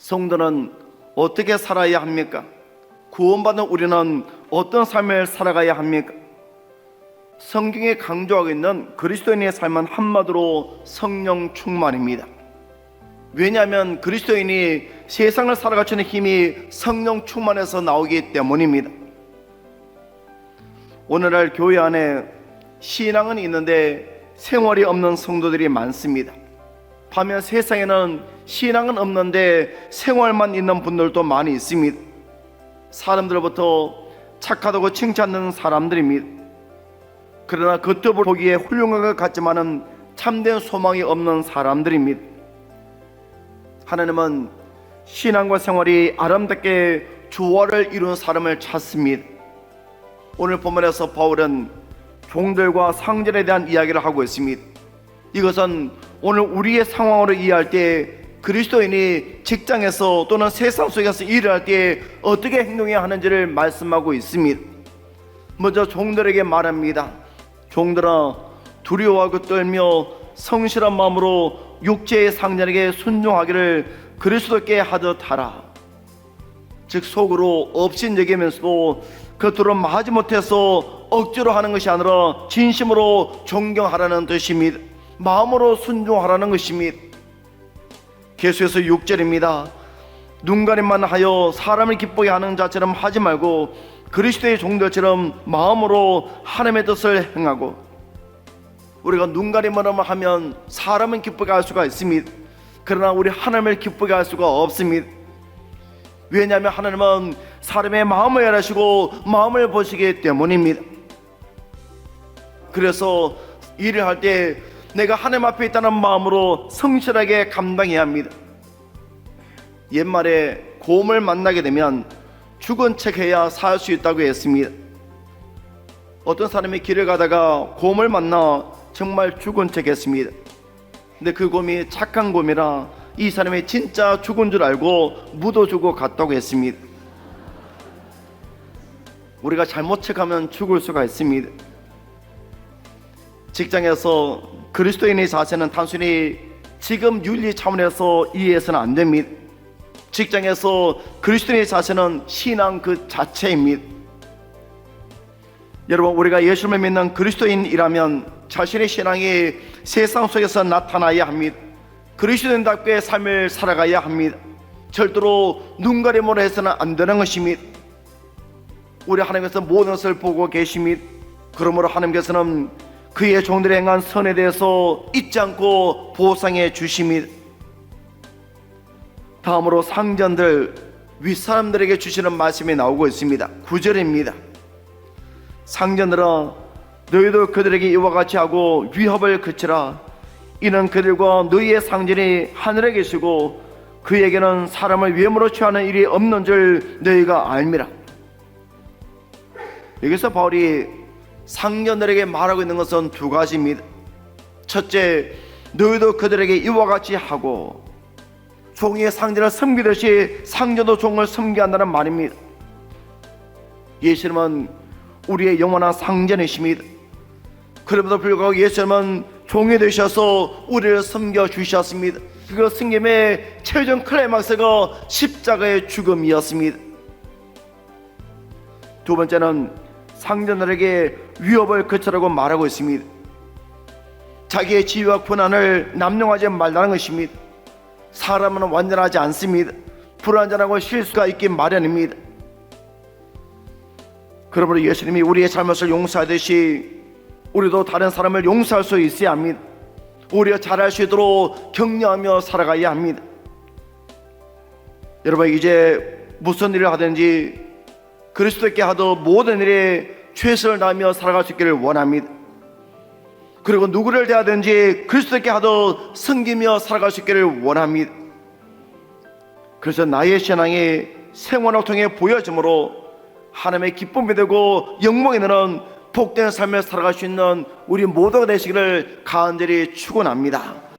성도는 어떻게 살아야 합니까? 구원받은 우리는 어떤 삶을 살아가야 합니까? 성경에 강조하고 있는 그리스도인의 삶은 한마디로 성령 충만입니다. 왜냐하면 그리스도인이 세상을 살아가시는 힘이 성령 충만에서 나오기 때문입니다. 오늘날 교회 안에 신앙은 있는데 생활이 없는 성도들이 많습니다. 반면 세상에는 신앙은 없는데 생활만 있는 분들도 많이 있습니다. 사람들로부터 착하다고 칭찬받는 사람들입니다. 그러나 겉으로 보기에 훌륭한 것 같지만은 참된 소망이 없는 사람들입니다. 하나님은 신앙과 생활이 아름답게 조화를 이루는 사람을 찾습니다. 오늘 본문에서 바울은 종들과 상전에 대한 이야기를 하고 있습니다. 이것은 오늘 우리의 상황으로 이해할 때 그리스도인이 직장에서 또는 세상 속에서 일을 할 때 어떻게 행동해야 하는지를 말씀하고 있습니다. 먼저 종들에게 말합니다. 종들아, 두려워하고 떨며 성실한 마음으로 육체의 상전에게 순종하기를 그리스도께 하듯 하라. 즉 속으로 업신여기면서도 겉으로 마지못해서 억지로 하는 것이 아니라 진심으로 존경하라는 뜻입니다. 마음으로 순종하라는 것입니다. 계속해서 6절입니다. 눈가림만 하여 사람을 기쁘게 하는 자처럼 하지 말고 그리스도의 종들처럼 마음으로 하나님의 뜻을 행하고. 우리가 눈가림만 하면 사람은 기쁘게 할 수가 있습니다. 그러나 우리 하나님을 기쁘게 할 수가 없습니다. 왜냐하면 하나님은 사람의 마음을 알으시고 마음을 보시기 때문입니다. 그래서 일을 할 때 내가 하나님 앞에 있다는 마음으로 성실하게 감당해야 합니다. 옛말에 곰을 만나게 되면 죽은 척 해야 살 수 있다고 했습니다. 어떤 사람이 길을 가다가 곰을 만나 정말 죽은 척 했습니다. 근데 그 곰이 착한 곰이라 이 사람이 진짜 죽은 줄 알고 묻어주고 갔다고 했습니다. 우리가 잘못 척하면 죽을 수가 있습니다. 직장에서 그리스도인의 자세는 단순히 지금 윤리 차원에서 이해해서는 안 됩니다. 직장에서 그리스도인의 자세는 신앙 그 자체입니다. 여러분, 우리가 예수님을 믿는 그리스도인이라면 자신의 신앙이 세상 속에서 나타나야 합니다. 그리스도인답게 삶을 살아가야 합니다. 절대로 눈가림으로 해서는 안 되는 것입니다. 우리 하나님께서 모든 것을 보고 계십니다. 그러므로 하나님께서는 그의 종들이 행한 선에 대해서 잊지 않고 보상해 주십니다. 다음으로 상전들, 윗사람들에게 주시는 말씀이 나오고 있습니다. 9절입니다. 상전들아, 너희도 그들에게 이와 같이 하고 위협을 그치라. 이는 그들과 너희의 상전이 하늘에 계시고 그에게는 사람을 외모로 취하는 일이 없는 줄 너희가 알미라. 여기서 바울이 상전들에게 말하고 있는 것은 두 가지입니다. 첫째, 너희도 그들에게 이와 같이 하고, 종이 상전을 섬기듯이 상전도 종을 섬겨야 한다는 말입니다. 예수님은 우리의 영원한 상전이십니다. 그럼에도 불구하고 예수님은 종이 되셔서 우리를 섬겨주셨습니다. 그 섬김의 최종 클라이막스가 십자가의 죽음이었습니다. 두 번째는 상전들에게 위협을 그치라고 말하고 있습니다. 자기의 지위와 권한을 남용하지 말라는 것입니다. 사람은 완전하지 않습니다. 불완전하고 실수가 있기 마련입니다. 그러므로 예수님이 우리의 잘못을 용서하듯이 우리도 다른 사람을 용서할 수 있어야 합니다. 우리가 잘할 수 있도록 격려하며 살아가야 합니다. 여러분, 이제 무슨 일을 하든지 그리스도께 하도 모든 일에 최선을 다하며 살아갈 수 있기를 원합니다. 그리고 누구를 대하든지 그리스도께 하도 섬기며 살아갈 수 있기를 원합니다. 그래서 나의 신앙이 생활을 통해 보여짐으로 하나님의 기쁨이 되고 영광이 되는 복된 삶을 살아갈 수 있는 우리 모두가 되시기를 간절히 축원합니다.